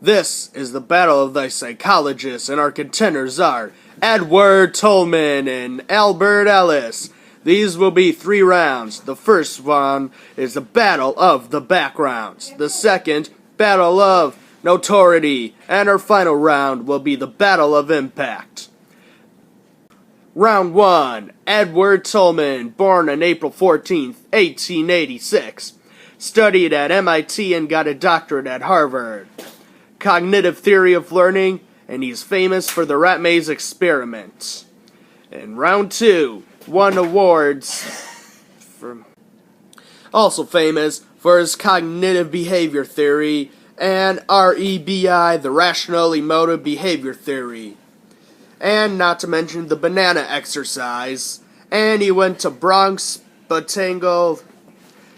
This is the battle of the psychologists, and our contenders are Edward Tolman and Albert Ellis. These will be 3 rounds. The first one is the battle of the backgrounds. The second, battle of notoriety. And our final round will be the battle of impact. Round 1. Edward Tolman, born on April 14th, 1886. Studied at MIT and got a doctorate at Harvard. Cognitive theory of learning, and he's famous for the rat maze experiment. In round 2, won awards for also famous for his cognitive behavior theory and REBI, the rational emotive behavior theory. And not to mention the banana exercise. And he went to Bronx Botanical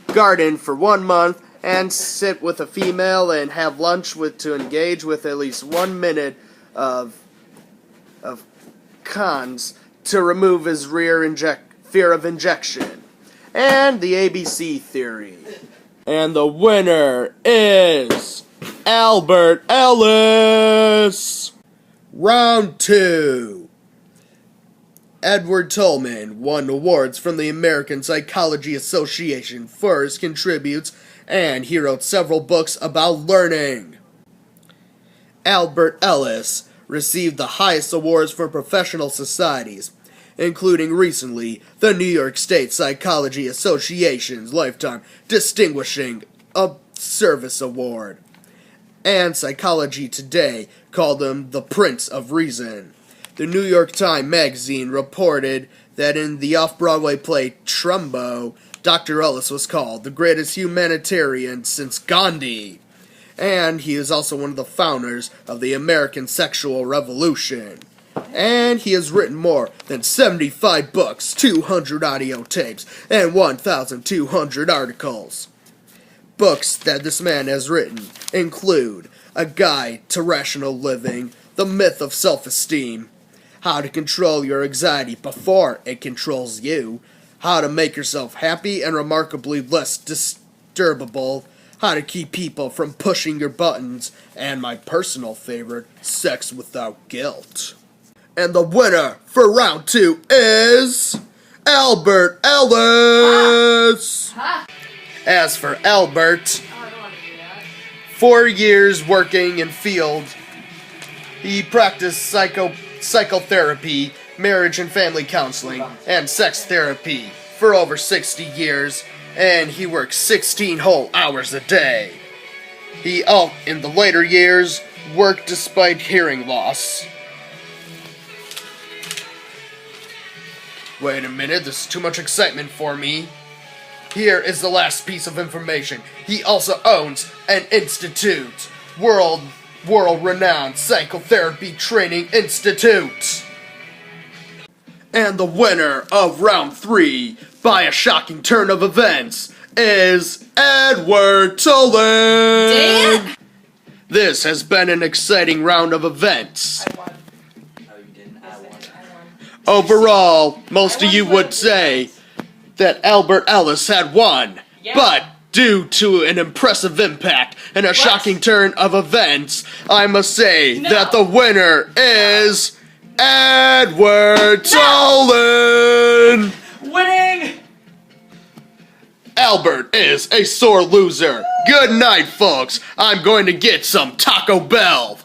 Garden for 1 month and sit with a female and have lunch to engage with at least 1 minute of cons to remove his fear of injection. And the ABC theory. And the winner is Albert Ellis! Round 2. Edward Tolman won awards from the American Psychology Association for his contributes, and he wrote several books about learning. Albert Ellis received the highest awards from professional societies, including recently the New York State Psychology Association's Lifetime Distinguishing Service Award. And Psychology Today called him the Prince of Reason. The New York Times magazine reported that in the off-Broadway play Trumbo, Dr. Ellis was called the greatest humanitarian since Gandhi. And he is also one of the founders of the American Sexual Revolution. And he has written more than 75 books, 200 audio tapes, and 1,200 articles. Books that this man has written include A Guide to Rational Living, The Myth of Self-Esteem, How to Control Your Anxiety Before It Controls You, How to Make Yourself Happy and Remarkably Less Disturbable, How to Keep People from Pushing Your Buttons, and my personal favorite, Sex Without Guilt. And the winner for round 2 is Albert Ellis! As for Albert, 4 years working in field, he practiced psychotherapy, marriage and family counseling, and sex therapy for over 60 years, and he worked 16 whole hours a day. He, in the later years, worked despite hearing loss. Wait a minute, this is too much excitement for me. Here is the last piece of information. He also owns an institute, world-renowned psychotherapy training institute. And the winner of round 3, by a shocking turn of events, is Edward Tolman. Dang it! This has been an exciting round of events. I won. No, you didn't. I won. Overall, most of you would say that Albert Ellis had won, but due to an impressive impact and a shocking turn of events, I must say that the winner is Edward Tolman! Winning! Albert is a sore loser. Good night, folks. I'm going to get some Taco Bell.